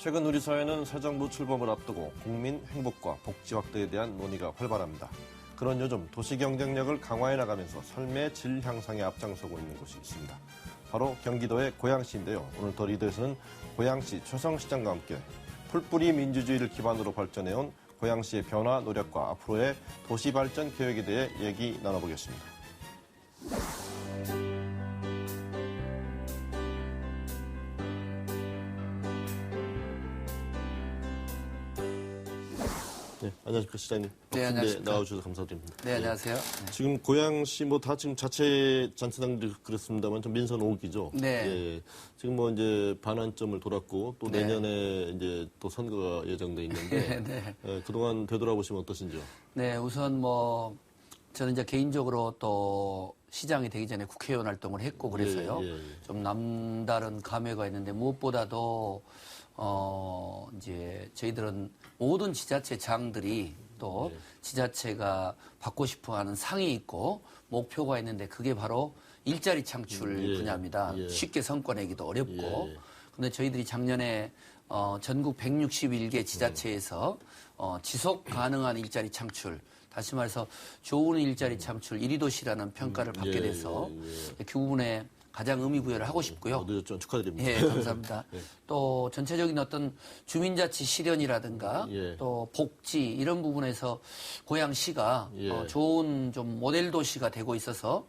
최근 우리 사회는 새 정부 출범을 앞두고 국민 행복과 복지 확대에 대한 논의가 활발합니다. 그런 요즘 도시 경쟁력을 강화해 나가면서 삶의 질 향상에 앞장서고 있는 곳이 있습니다. 바로 경기도의 고양시인데요. 오늘 더 리더에서는 고양시 최성시장과 함께 풀뿌리 민주주의를 기반으로 발전해온 고양시의 변화 노력과 앞으로의 도시 발전 계획에 대해 얘기 나눠보겠습니다. 네, 안녕하십니까 시장님. 네, 안녕하십니까. 나와주셔서 감사드립니다. 네, 안녕하세요. 지금 고양시 다 지금 자체 단체장들이 그렇습니다만 좀 민선 5기죠. 네. 예, 지금 이제 반환점을 돌았고 또 네. 내년에 이제 또 선거가 예정돼 있는데 네. 예, 그동안 되돌아보시면 어떠신지요? 네, 우선 저는 이제 개인적으로 또 시장이 되기 전에 국회의원 활동을 했고 그래서요. 예. 좀 남다른 감회가 있는데 무엇보다도 이제 저희들은 모든 지자체장들이 또 지자체가 받고 싶어 하는 상이 있고 목표가 있는데 그게 바로 일자리 창출 분야입니다. 쉽게 성과 내기도 어렵고. 근데 저희들이 작년에 전국 161개 지자체에서 지속 가능한 일자리 창출, 다시 말해서 좋은 일자리 창출 1위 도시라는 평가를 받게 돼서 그 부분에 가장 의미 부여를 하고 싶고요. 늦었죠. 축하드립니다. 예, 감사합니다. 또 전체적인 어떤 주민자치 실현이라든가 또 복지 이런 부분에서 고양시가 좋은 좀 모델 도시가 되고 있어서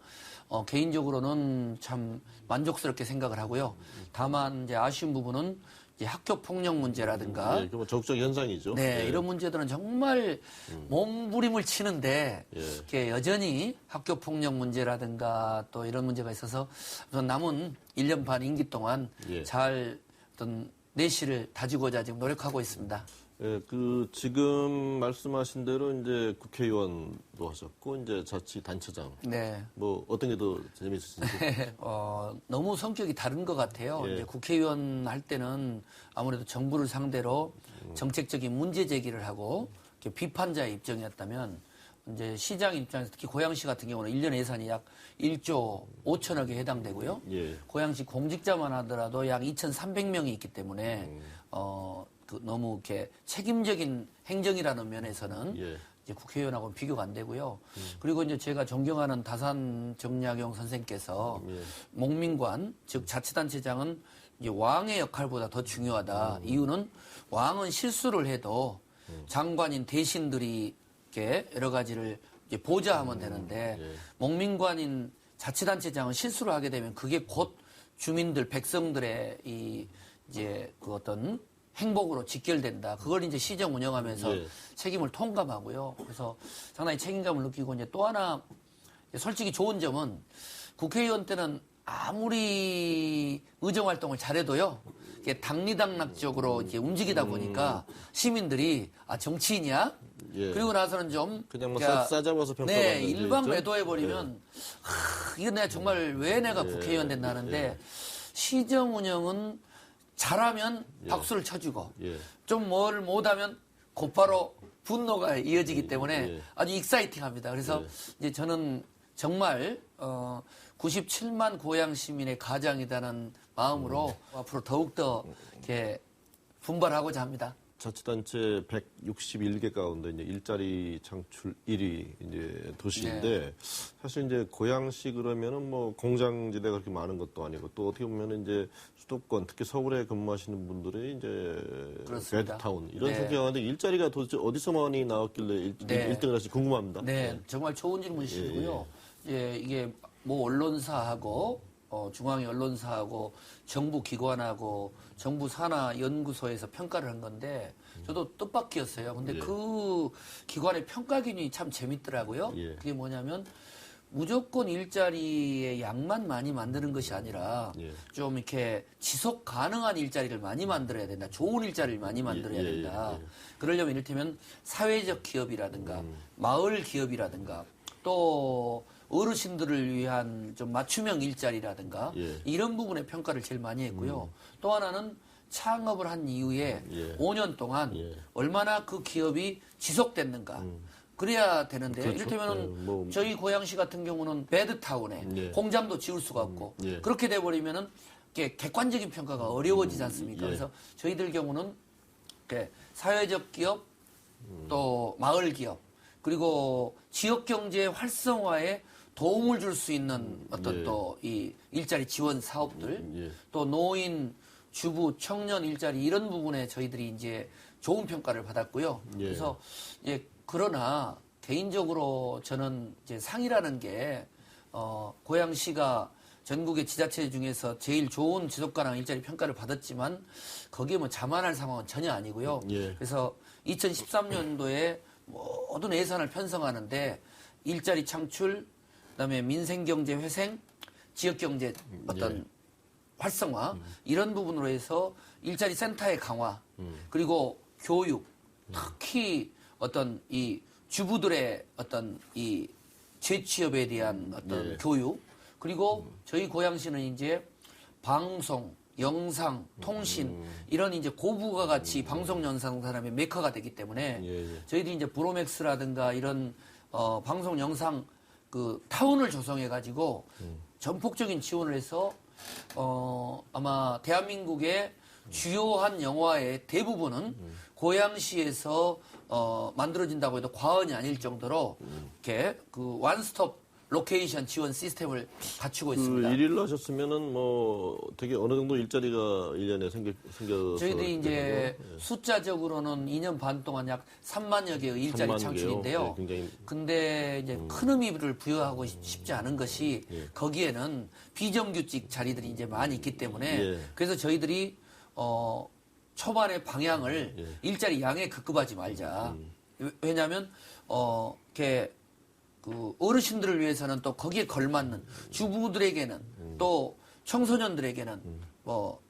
개인적으로는 참 만족스럽게 생각을 하고요. 다만 이제 아쉬운 부분은 이제 학교 폭력 문제라든가 적극적 현상이죠. 네, 이런 문제들은 정말 몸부림을 치는데 이렇게 여전히 학교 폭력 문제라든가 또 이런 문제가 있어서 우선 남은 1년 반 임기 동안 잘 어떤 내실을 다지고자 지금 노력하고 있습니다. 예, 지금 말씀하신 대로 이제 국회의원도 하셨고 이제 자치단체장. 네. 어떤 게 더 재미있으신지? 너무 성격이 다른 것 같아요. 이제 국회의원 할 때는 아무래도 정부를 상대로 정책적인 문제 제기를 하고 이렇게 비판자의 입장이었다면 이제 시장 입장에서 특히 고양시 같은 경우는 1년 예산이 약 1조 5천억에 해당되고요. 고양시 공직자만 하더라도 약 2,300명이 있기 때문에 너무 이렇게 책임적인 행정이라는 면에서는 이제 국회의원하고는 비교가 안 되고요. 그리고 이제 제가 존경하는 다산 정약용 선생께서 목민관, 즉 자치단체장은 이제 왕의 역할보다 더 중요하다. 이유는 왕은 실수를 해도 장관인 대신들이 이렇게 여러 가지를 이제 보좌하면 되는데 목민관인 자치단체장은 실수를 하게 되면 그게 곧 주민들, 백성들의 이제 그 어떤 행복으로 직결된다. 그걸 이제 시정 운영하면서 책임을 통감하고요. 그래서 상당히 책임감을 느끼고 이제 또 하나 솔직히 좋은 점은 국회의원 때는 아무리 의정 활동을 잘해도요. 이게 당리당락적으로 이제 움직이다 보니까 시민들이 정치인이야? 그리고 나서는 좀 그냥 싸잡아서 평가받는 네, 일반 매도해버리면 이거 내가 정말 왜 내가 국회의원 됐나 하는데 시정 운영은 잘하면 박수를 쳐주고 좀 뭘 못하면 곧바로 분노가 이어지기 때문에 아주 익사이팅합니다. 그래서 이제 저는 정말 97만 고양 시민의 가장이라는 마음으로 앞으로 더욱더 이렇게 분발하고자 합니다. 자치단체 161개 가운데 이제 일자리 창출 1위 이제 도시인데 사실 이제 고양시 그러면은 공장지대가 그렇게 많은 것도 아니고 또 어떻게 보면은 이제 수도권 특히 서울에 근무하시는 분들의 이제 베드타운 이런 성격인데 일자리가 도대체 어디서 많이 나왔길래 1등을 하실지 궁금합니다. 네, 정말 좋은 질문이시고요. 이게 언론사하고 중앙의 언론사하고 정부 기관하고 정부 산하 연구소에서 평가를 한 건데 저도 뜻밖이었어요. 근데 그 기관의 평가 기준이 참 재밌더라고요. 그게 뭐냐면 무조건 일자리의 양만 많이 만드는 것이 아니라 좀 이렇게 지속 가능한 일자리를 많이 만들어야 된다. 좋은 일자리를 많이 만들어야 된다. 그러려면 이를테면 사회적 기업이라든가 마을 기업이라든가 또 어르신들을 위한 좀 맞춤형 일자리라든가 이런 부분의 평가를 제일 많이 했고요. 또 하나는 창업을 한 이후에 5년 동안 얼마나 그 기업이 지속됐는가. 그래야 되는데 이를테면 저희 고양시 같은 경우는 베드타운에 공장도 지을 수가 없고 그렇게 돼버리면은 객관적인 평가가 어려워지지 않습니까? 그래서 저희들 경우는 사회적 기업, 또 마을 기업, 그리고 지역 경제 활성화에 도움을 줄 수 있는 어떤 예. 또 이 일자리 지원 사업들, 예. 또 노인, 주부, 청년 일자리 이런 부분에 저희들이 이제 좋은 평가를 받았고요. 예. 그래서 그러나 개인적으로 저는 이제 상이라는 게 고양시가 전국의 지자체 중에서 제일 좋은 지속가능 일자리 평가를 받았지만 거기에 뭐 자만할 상황은 전혀 아니고요. 예. 그래서 2013년도에 모든 예산을 편성하는데 일자리 창출, 그다음에 민생경제 회생, 지역경제 어떤 예. 활성화 이런 부분으로 해서 일자리 센터의 강화 그리고 교육 특히 어떤 이 주부들의 어떤 이 재취업에 대한 어떤 예. 교육 그리고 저희 고양시는 이제 방송, 영상, 통신 이런 이제 고부가 가치 방송 영상 산업의 메카가 되기 때문에 예. 저희들이 이제 브로맥스라든가 이런 방송 영상 그 타운을 조성해 가지고 전폭적인 지원을 해서 아마 대한민국의 주요한 영화의 대부분은 고양시에서 만들어진다고 해도 과언이 아닐 정도로 이렇게 그 원스톱 로케이션 지원 시스템을 갖추고 있습니다. 그 일일로 하셨으면은 뭐 되게 어느 정도 일자리가 1년에 생겨서 저희들이 이제 되고, 숫자적으로는 2년 반 동안 약 3만여 개의 일자리 3만 창출인데요. 개요. 네, 굉장히 근데 이제 큰 의미를 부여하고 싶지 않은 것이 거기에는 비정규직 자리들이 이제 많이 있기 때문에 예. 그래서 저희들이 초반의 방향을 일자리 양에 급급하지 말자. 왜냐하면 이렇게 그 어르신들을 위해서는 또 거기에 걸맞는 주부들에게는 또 청소년들에게는 뭐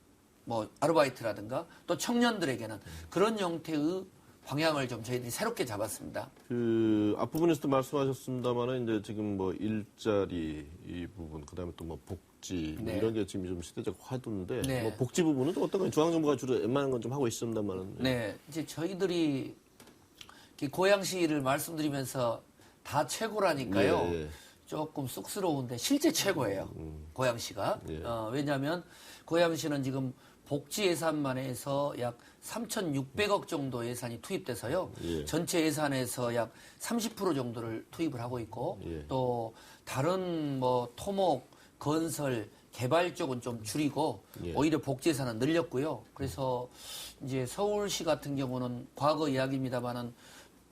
아르바이트라든가 또 청년들에게는 그런 형태의 방향을 좀 저희들이 새롭게 잡았습니다. 그 앞부분에서도 말씀하셨습니다만은 이제 지금 뭐 일자리 이 부분 그다음에 또 뭐 복지 뭐 네. 이런 게 지금 좀 시대적 화두인데 네. 뭐 복지 부분은 또 어떤 건 중앙정부가 주로 웬만한 건 좀 하고 있습니다만은 네, 이제 저희들이 이렇게 고양시를 말씀드리면서 다 최고라니까요. 예. 조금 쑥스러운데 실제 최고예요. 고양시가. 예. 왜냐하면 고양시는 지금 복지 예산만 해서 약 3,600억 정도 예산이 투입돼서요. 예. 전체 예산에서 약 30% 정도를 투입을 하고 있고 예. 또 다른 뭐 토목, 건설, 개발 쪽은 좀 줄이고 예. 오히려 복지 예산은 늘렸고요. 그래서 이제 서울시 같은 경우는 과거 이야기입니다만은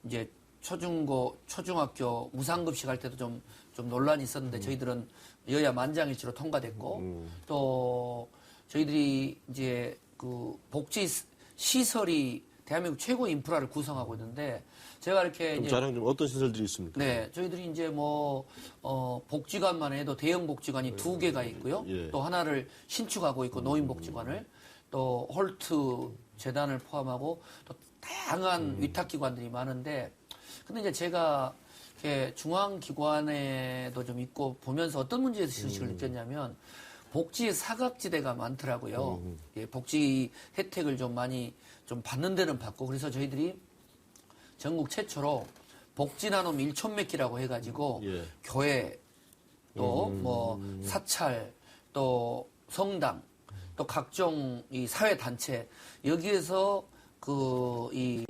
이제 초중학교 무상급식 할 때도 좀 논란이 있었는데 저희들은 여야 만장일치로 통과됐고 또 저희들이 이제 그 복지 시설이 대한민국 최고 인프라를 구성하고 있는데 제가 이렇게 좀 이제 자랑 좀 어떤 시설들이 있습니까? 네, 저희들이 이제 뭐 복지관만 해도 대형 복지관이 2개가 있고요. 예. 또 하나를 신축하고 있고 노인 복지관을 또 홀트 재단을 포함하고 또 다양한 위탁기관들이 많은데 근데 이제 제가 이렇게 중앙기관에도 좀 있고 보면서 어떤 문제의식을 느꼈냐면 복지 사각지대가 많더라고요. 예, 복지 혜택을 좀 많이 좀 받는 데는 받고 그래서 저희들이 전국 최초로 복지 나눔 1,000매끼라고 해가지고 예. 교회 또 뭐 사찰 또 성당 또 각종 이 사회 단체 여기에서 그 이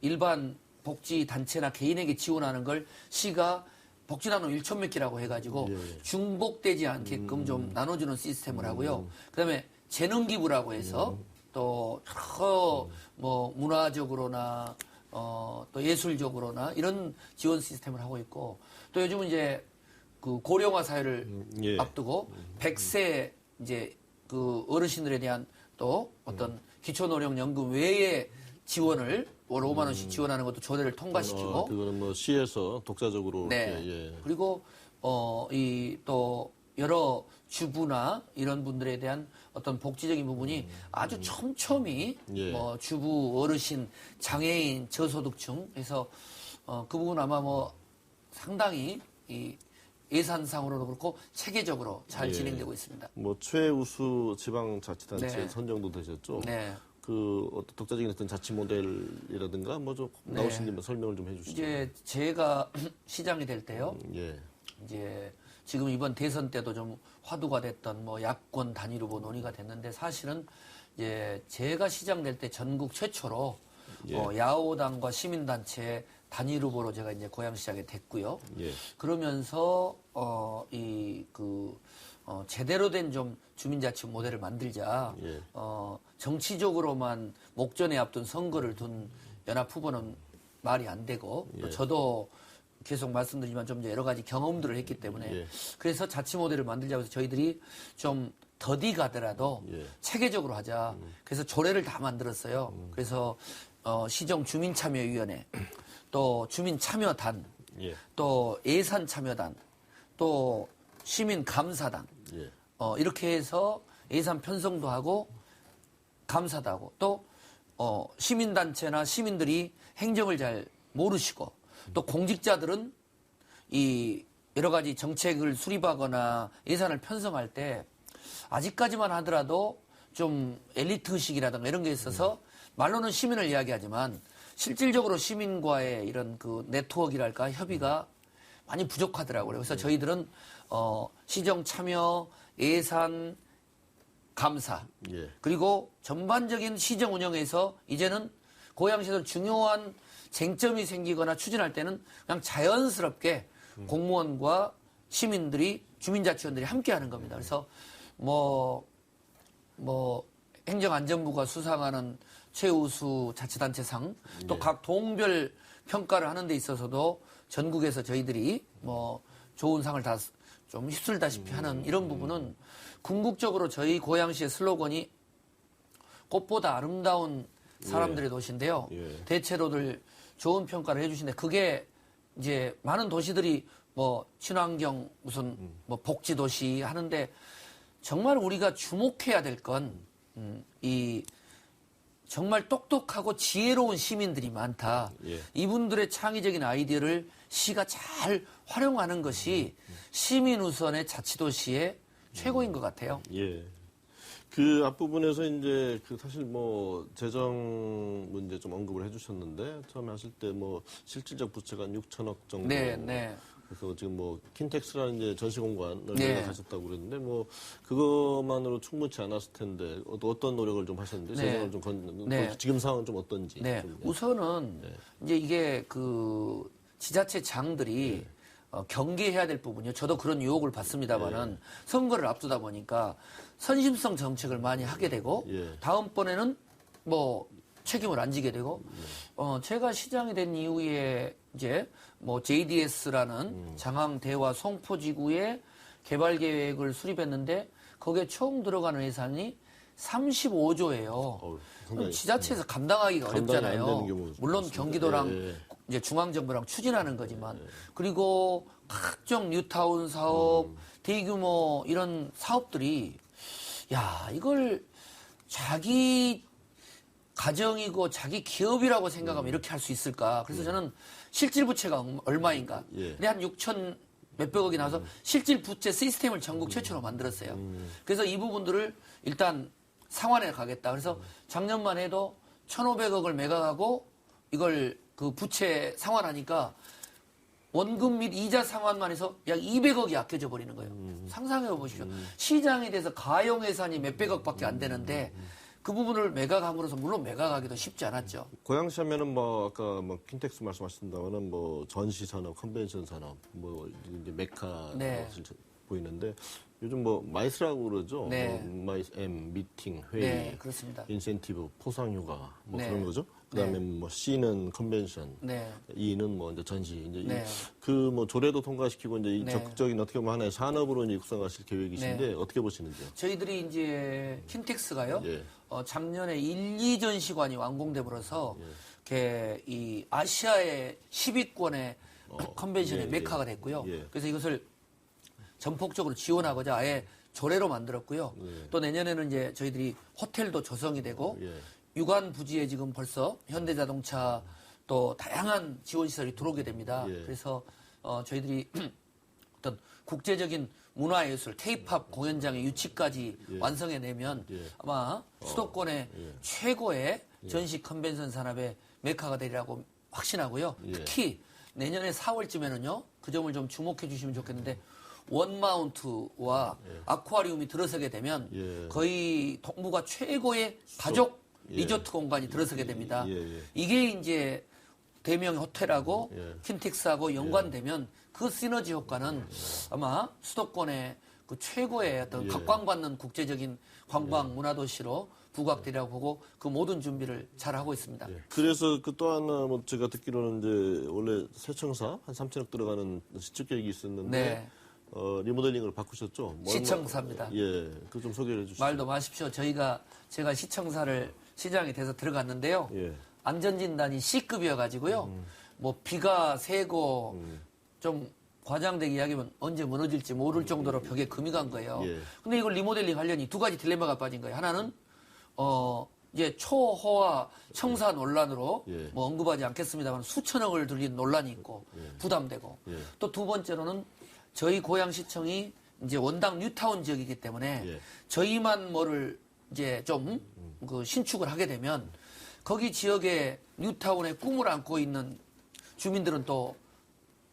일반 복지 단체나 개인에게 지원하는 걸 시가 복지 나눔 1,000매끼라고 해가지고 예. 중복되지 않게끔 좀 나눠주는 시스템을 하고요. 그다음에 재능 기부라고 해서 또 여러 뭐 문화적으로나 또 예술적으로나 이런 지원 시스템을 하고 있고 또 요즘은 이제 그 고령화 사회를 예. 앞두고 100세 이제 그 어르신들에 대한 또 어떤 기초노령연금 외에 지원을 월 5만 원씩 지원하는 것도 조례를 통과시키고 그거는 뭐 시에서 독자적으로 네. 이렇게, 예. 그리고 이 또 여러 주부나 이런 분들에 대한 어떤 복지적인 부분이 아주 촘촘히 예. 뭐 주부, 어르신, 장애인, 저소득층 해서 그 부분 아마 뭐 상당히 이 예산상으로도 그렇고 체계적으로 잘 예. 진행되고 있습니다. 뭐 최우수 지방자치단체 네. 선정도 되셨죠. 네. 그 어떤 독자적인 어떤 자치 모델이라든가 뭐 좀 네. 나오신 설명을 좀 해주시죠. 이제 제가 시장이 될 때요. 예. 이제 지금 이번 대선 때도 좀 화두가 됐던 뭐 야권 단일 후보 논의가 됐는데 사실은 이제 제가 시장 될 때 전국 최초로 야오당과 시민단체 단일 후보로 제가 이제 고양시장에 됐고요. 예. 그러면서 제대로 된 좀 주민자치 모델을 만들자. 예. 정치적으로만 목전에 앞둔 선거를 둔 연합 후보는 말이 안 되고 또 예. 저도 계속 말씀드리지만 좀 여러 가지 경험들을 했기 때문에 예. 그래서 자치 모델을 만들자고 해서 저희들이 좀 더디 가더라도 예. 체계적으로 하자. 그래서 조례를 다 만들었어요. 그래서 시정 주민참여위원회, 또 주민참여단, 예. 또 예산참여단, 또 시민감사단, 예. 이렇게 해서 예산 편성도 하고 감사도 하고 또 시민단체나 시민들이 행정을 잘 모르시고 또 공직자들은 이 여러 가지 정책을 수립하거나 예산을 편성할 때 아직까지만 하더라도 좀 엘리트 의식이라든가 이런 게 있어서 말로는 시민을 이야기하지만 실질적으로 시민과의 이런 그 네트워크랄까 협의가 많이 부족하더라고요. 그래서 저희들은 시정 참여, 예산, 감사 예. 그리고 전반적인 시정 운영에서 이제는 고양시에서 중요한 쟁점이 생기거나 추진할 때는 그냥 자연스럽게 공무원과 시민들이 주민자치원들이 함께하는 겁니다. 그래서 뭐 행정안전부가 수상하는 최우수 자치단체상 또 각 동별 평가를 하는 데 있어서도 전국에서 저희들이 뭐 좋은 상을 다 좀 휩쓸다시피 하는 이런 부분은 궁극적으로 저희 고양시의 슬로건이 꽃보다 아름다운 사람들의 도시인데요. 예. 대체로들 좋은 평가를 해주시는데 그게 이제 많은 도시들이 뭐 친환경 무슨 뭐 복지 도시 하는데 정말 우리가 주목해야 될 건 이 정말 똑똑하고 지혜로운 시민들이 많다. 예. 이분들의 창의적인 아이디어를 시가 잘 활용하는 것이 시민 우선의 자치도시의 최고인 것 같아요. 예. 그 앞부분에서 이제 그 사실 뭐 재정 문제 좀 언급을 해주셨는데 처음에 하실 때 뭐 실질적 부채가 한 6천억 정도. 네, 네. 그래서 지금 뭐 킨텍스라는 이제 전시공간을 네. 가셨다고 그랬는데 뭐 그것만으로 충분치 않았을 텐데 어떤 노력을 좀 하셨는데 네. 재정을 좀 네. 지금 상황은 좀 어떤지. 네. 좀, 우선은 이제 이게 그 지자체장들이 경계해야 될 부분이요. 저도 그런 유혹을 받습니다만은 선거를 앞두다 보니까 선심성 정책을 많이 하게 되고 예. 다음번에는 뭐 책임을 안 지게 되고 제가 시장이 된 이후에 이제 뭐 JDS라는 장항대와 송포지구의 개발 계획을 수립했는데 거기에 총 들어가는 예산이 35조예요. 상당히 지자체에서 감당하기가 감당이 안 어렵잖아요. 되는 경우도 물론 있습니다. 경기도랑 예, 예. 이제 중앙정부랑 추진하는 거지만 그리고 각종 뉴타운 사업, 대규모 이런 사업들이 야 이걸 자기 가정이고 자기 기업이라고 생각하면 이렇게 할 수 있을까? 그래서 저는 실질 부채가 얼마인가? 예. 근데 한 6천 몇백억이 나와서 실질 부채 시스템을 전국 최초로 만들었어요. 그래서 이 부분들을 일단 상환해 가겠다. 그래서 작년만 해도 1,500억을 매각하고 이걸 그 부채 상환하니까 원금 및 이자 상환만 해서 약 200억이 아껴져 버리는 거예요. 상상해 보십시오. 시장에 대해서 가용 예산이 몇백억밖에 안 되는데 그 부분을 매각함으로써 물론 매각하기도 쉽지 않았죠. 고양시 하면은 뭐 아까 뭐 킨텍스 말씀하신다면은 뭐 전시 산업, 컨벤션 산업, 뭐 이제 메카 네. 보이는데 요즘 뭐 마이스라고 그러죠. 네. 뭐 마이스 M 미팅 회의, 네, 그렇습니다. 인센티브 포상휴가 뭐 네. 그런 거죠. 그다음에 뭐 C는 컨벤션, 네. E는 뭐 이제 전시 이제 네. 그 뭐 조례도 통과시키고 이제 이 네. 적극적인 어떻게 보면 하나의 산업으로 이제 육성하실 계획이신데 네. 어떻게 보시는지요? 저희들이 이제 킨텍스가요. 예. 작년에 1, 2전 시관이 완공돼버려서 이 아시아의 10위권의 컨벤션의 예, 메카가 됐고요. 예. 그래서 이것을 전폭적으로 지원하고자 아예 조례로 만들었고요. 또 내년에는 이제 저희들이 호텔도 조성이 되고 예. 유관 부지에 지금 벌써 현대자동차 또 다양한 지원 시설이 들어오게 됩니다. 예. 그래서 저희들이 어떤 국제적인 문화예술, K-팝 공연장의 유치까지 완성해내면 아마 수도권의 최고의 전시 컨벤션 산업의 메카가 되리라고 확신하고요. 특히 내년에 4월쯤에는요. 그 점을 좀 주목해 주시면 좋겠는데 원마운트와 아쿠아리움이 들어서게 되면 거의 동부가 최고의 가족 리조트 공간이 들어서게 됩니다. 예. 이게 이제 대명 호텔하고 예. 킨텍스하고 연관되면 그 시너지 효과는 아마 수도권의 그 최고의 어떤 각광받는 국제적인 관광 문화도시로 부각되리라고 보고 그 모든 준비를 잘 하고 있습니다. 그래서 그 또 하나 뭐 제가 듣기로는 이제 원래 세청사 한 3천억 들어가는 시축 계획이 있었는데 네. 리모델링을 바꾸셨죠? 시청사입니다. 예, 그 좀 소개해 주시죠. 말도 마십시오. 제가 시청사를 시장에 돼서 들어갔는데요. 예. 안전진단이 C급이어가지고요. 뭐 비가 새고 좀 과장되게 이야기하면 언제 무너질지 모를 정도로 벽에 금이 간 거예요. 예. 근데 이걸 리모델링 하려니 두 가지 딜레마가 빠진 거예요. 하나는 이제 초호화 청사 논란으로 예. 뭐 언급하지 않겠습니다만 수천억을 들인 논란이 있고 부담되고 예. 또 두 번째로는 저희 고양시청이 이제 원당 뉴타운 지역이기 때문에 예. 저희만 뭐를 이제 좀 그 신축을 하게 되면 거기 지역에 뉴타운의 꿈을 안고 있는 주민들은 또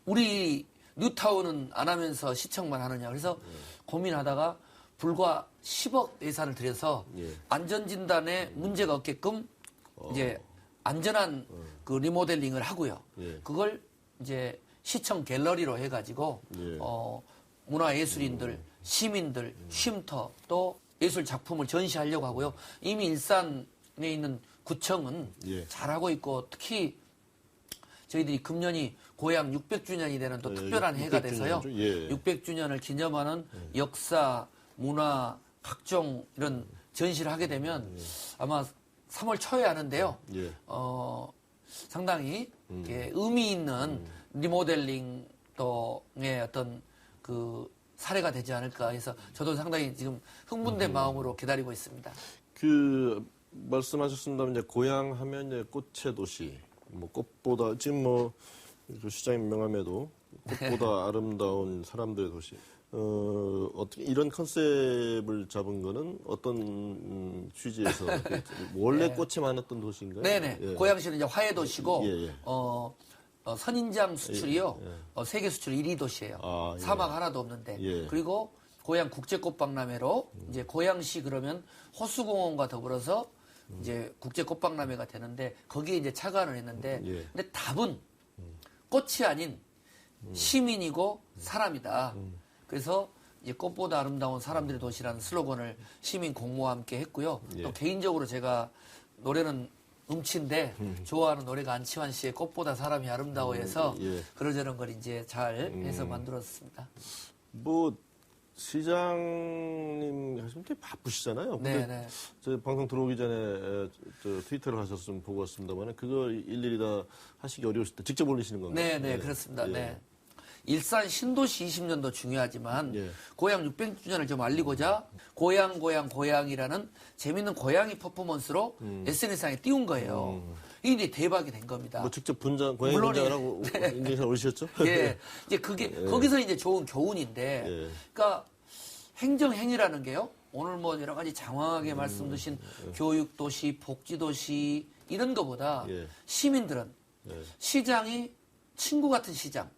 우리 뉴타운은 안 하면서 시청만 하느냐. 그래서 고민하다가 불과 10억 예산을 들여서 예. 안전진단에 문제가 없게끔 이제 안전한 그 리모델링을 하고요. 예. 그걸 이제 시청 갤러리로 해가지고 예. 문화예술인들, 시민들, 쉼터 또 예술 작품을 전시하려고 하고요. 이미 일산에 있는 구청은 예. 잘하고 있고 특히 저희들이 금년이 고향 600주년이 되는 또 특별한 해가 600주년 돼서요. 이죠? 예. 600주년을 기념하는 역사, 문화, 각종 이런 전시를 하게 되면 아마 3월 초에 하는데요. 예. 상당히 이렇게 의미 있는 리모델링 또의 어떤 그 사례가 되지 않을까 해서 저도 상당히 지금 흥분된 마음으로 기다리고 있습니다. 그 말씀하셨습니다만 이제 고향 하면 이제 꽃의 도시, 뭐 꽃보다 지금 그 시장의 명함에도 꽃보다 아름다운 사람들의 도시. 어떻게 이런 컨셉을 잡은 거는 어떤 취지에서 원래 꽃이 많았던 도시인가요? 네네. 예. 고양시는 이제 화해도시고 예. 선인장 수출이요. 세계 수출 1위 도시예요. 아, 예. 사막 하나도 없는데. 예. 그리고 고양 국제꽃박람회로 이제 고양시 그러면 호수공원과 더불어서 이제 국제꽃박람회가 되는데 거기에 이제 착안을 했는데 예. 근데 답은 꽃이 아닌 시민이고 사람이다. 그래서 이제 꽃보다 아름다운 사람들의 도시라는 슬로건을 시민 공모와 함께 했고요. 예. 또 개인적으로 제가 노래는 음치인데 좋아하는 노래가 안치환 씨의 꽃보다 사람이 아름다워해서 예. 그러저런 걸 이제 잘 해서 만들었습니다. 뭐 시장님 하시면 되게 바쁘시잖아요. 근데 네네. 저 방송 들어오기 전에 저 트위터를 하셔서 좀 보고 왔습니다만 그거 일일이 다 하시기 어려우실 때 직접 올리시는 건가요? 네네 예. 그렇습니다. 예. 네. 일산 신도시 20년도 중요하지만 예. 고향 600주년을 좀 알리고자 고향이라는 재밌는 고양이 퍼포먼스로 SNS상에 띄운 거예요. 이게 이제 대박이 된 겁니다. 뭐 직접 고양이 물론이- 분장하고 인증샷 올리셨죠? 예. 이제 그게 거기서 이제 좋은 교훈인데, 예. 그러니까 행정행위라는 게요. 오늘 뭐 여러 가지 장황하게 말씀 주신 교육도시, 복지도시 이런 거보다 예. 시민들은 예. 시장이 친구 같은 시장,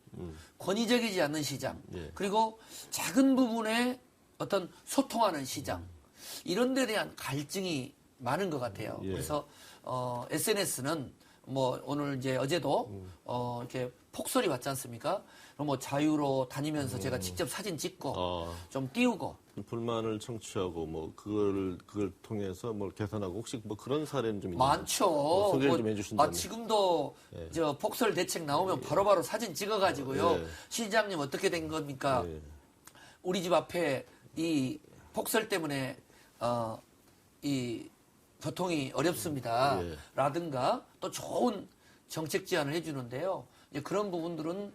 권위적이지 않는 시장, 예. 그리고 작은 부분에 어떤 소통하는 시장 이런 데 대한 갈증이 많은 것 같아요. 예. 그래서 SNS는 뭐 오늘 이제 어제도 이렇게 폭설이 왔지 않습니까? 그럼 뭐 자유로 다니면서 제가 직접 사진 찍고 좀 띄우고 불만을 청취하고 뭐 그걸 통해서 뭘 개선하고 혹시 뭐 그런 사례는 좀 있나요? 많죠. 뭐 소개를 좀 해주신다면. 지금도 저 폭설 대책 나오면 바로바로 사진 찍어가지고요. 예. 시장님 어떻게 된 겁니까? 예. 우리 집 앞에 이 폭설 때문에 이 교통이 어렵습니다. 예. 라든가 또 좋은 정책 제안을 해주는데요. 이제 그런 부분들은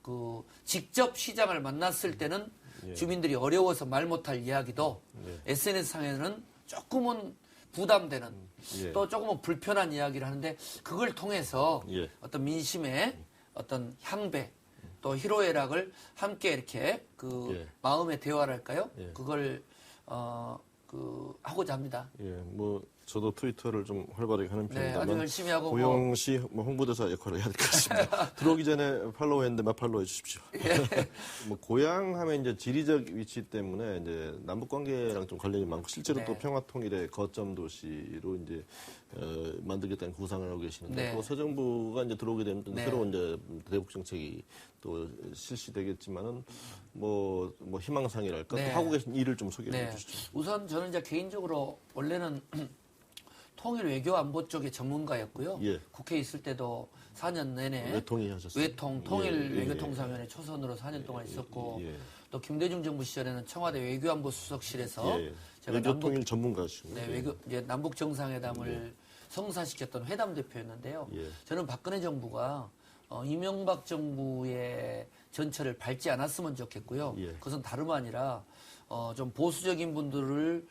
그 직접 시장을 만났을 때는 주민들이 어려워서 말 못할 이야기도 SNS 상에는 조금은 부담되는 예. 또 조금은 불편한 이야기를 하는데 그걸 통해서 예. 어떤 민심의 어떤 향배 또 희로애락을 함께 이렇게 그 예. 마음의 대화랄까요? 예. 그걸 하고자 합니다. 예, 뭐 저도 트위터를 좀 활발하게 하는 네, 편입니다만 아주 열심히 하고 고영시 홍보대사 역할을 해야 될 것 같습니다. 들어오기 전에 팔로우했는데 막 팔로우해 주십시오. 뭐 고향하면 이제 지리적 위치 때문에 이제 남북 관계랑 좀 관련이 많고 실제로 네. 또 평화통일의 거점 도시로 이제 만들겠다는 구상을 하고 계시는데 네. 또 새 정부가 이제 들어오게 되면 또 네. 새로운 이제 대북 정책이 또 실시되겠지만은 뭐 희망상이랄까 네. 또 하고 계신 일을 좀 소개해 네. 주시죠. 우선 저는 이제 개인적으로 원래는 통일 외교 안보 쪽의 전문가였고요. 예. 국회에 있을 때도 4년 내내 외통위 하셨어요. 외통 통일 예, 예, 외교통상위원회 초선으로 4년 동안 있었고 예. 또 김대중 정부 시절에는 청와대 외교안보 수석실에서 예. 제가 외교통일 전문가시고. 네, 외교 이제 남북 정상회담을 성사시켰던 회담 대표였는데요. 예. 저는 박근혜 정부가 이명박 정부의 전철을 밟지 않았으면 좋겠고요. 예. 그것은 다름 아니라 좀 보수적인 분들을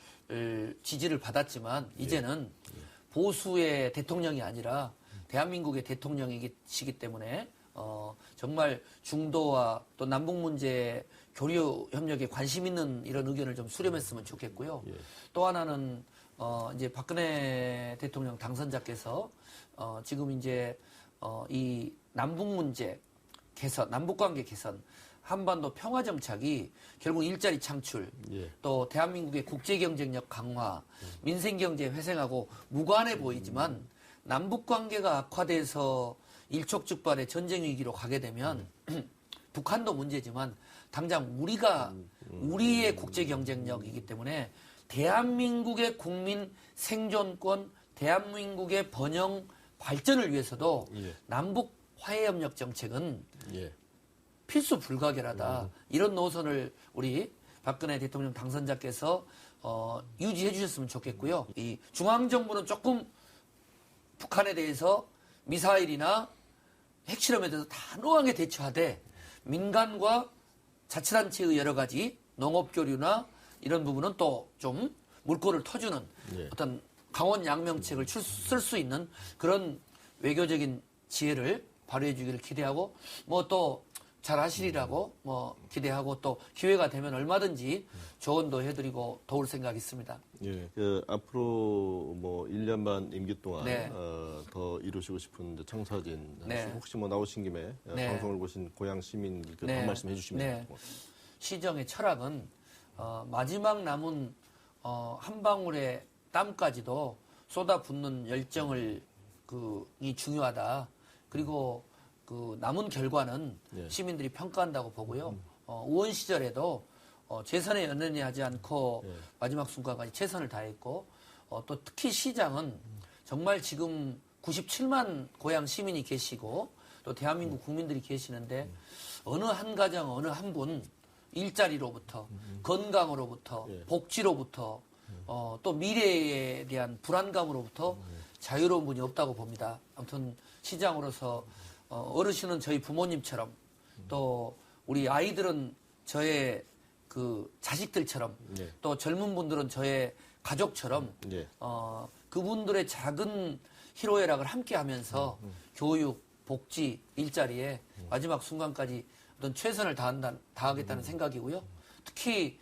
지지를 받았지만 이제는 보수의 대통령이 아니라 대한민국의 대통령이시기 때문에 정말 중도와 또 남북 문제 교류 협력에 관심 있는 이런 의견을 좀 수렴했으면 좋겠고요. 예. 또 하나는 이제 박근혜 대통령 당선자께서 지금 이제 이 남북 문제 개선, 남북 관계 개선, 한반도 평화 정착이 결국 일자리 창출, 예. 또 대한민국의 국제 경쟁력 강화, 민생 경제 회생하고 무관해 보이지만 남북 관계가 악화돼서 일촉즉발의 전쟁 위기로 가게 되면 북한도 문제지만 당장 우리의 국제 경쟁력이기 때문에 대한민국의 국민 생존권, 대한민국의 번영 발전을 위해서도 예. 남북 화해협력 정책은 예. 필수 불가결하다. 이런 노선을 우리 박근혜 대통령 당선자께서 유지해 주셨으면 좋겠고요. 이 중앙정부는 조금 북한에 대해서 미사일이나 핵실험에 대해서 단호하게 대처하되 민간과 자치단체의 여러 가지 농업교류나 이런 부분은 또 좀 물꼬를 터주는 예. 어떤 강원 양명책을 쓸 수 있는 그런 외교적인 지혜를 발휘해 주기를 기대하고 뭐 또 잘 하시리라고 뭐 기대하고 또 기회가 되면 얼마든지 조언도 해드리고 도울 생각이 있습니다. 예. 앞으로 뭐 1년 반 임기 동안 네. 더 이루시고 싶은 이제 청사진 네. 혹시 뭐 나오신 김에 네. 방송을 보신 고향 시민들께 네. 한 말씀 해주시면 네. 뭐. 시정의 철학은 마지막 남은 한 방울의 땀까지도 쏟아붓는 열정을 이 중요하다. 그리고 그 남은 결과는 네. 시민들이 평가한다고 보고요. 의원 시절에도 최선에 연연히 하지 않고 네. 마지막 순간까지 최선을 다했고 또 특히 시장은 정말 지금 97만 고향 시민이 계시고 또 대한민국 국민들이 계시는데 어느 한 가정 어느 한 분 일자리로부터 건강으로부터 예. 복지로부터 또 미래에 대한 불안감으로부터 자유로운 분이 없다고 봅니다. 아무튼 시장으로서 어르신은 저희 부모님처럼 또 우리 아이들은 저의 그 자식들처럼 예. 또 젊은 분들은 저의 가족처럼 예. 그분들의 작은 희로애락을 함께 하면서 교육, 복지, 일자리에 마지막 순간까지 어떤 최선을 다하겠다는 생각이고요. 특히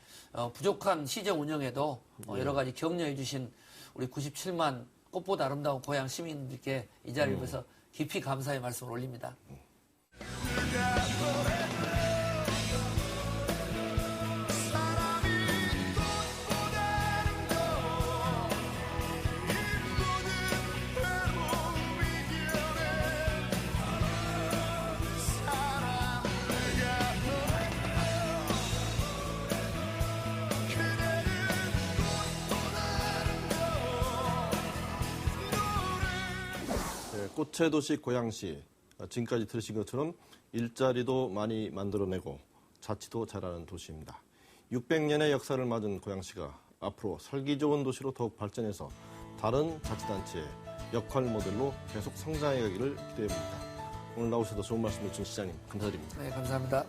부족한 시정 운영에도 여러 가지 격려해 주신 우리 97만 꽃보다 아름다운 고향 시민들께 이 자리를 빌어서 깊이 감사의 말씀을 올립니다. 꽃의 도시 고양시 지금까지 들으신 것처럼 일자리도 많이 만들어내고 자치도 잘하는 도시입니다. 600년의 역사를 맞은 고양시가 앞으로 살기 좋은 도시로 더욱 발전해서 다른 자치단체의 역할 모델로 계속 성장해 가기를 기대해봅니다. 오늘 나오셔서 좋은 말씀 해주신 시장님 감사드립니다. 네, 감사합니다.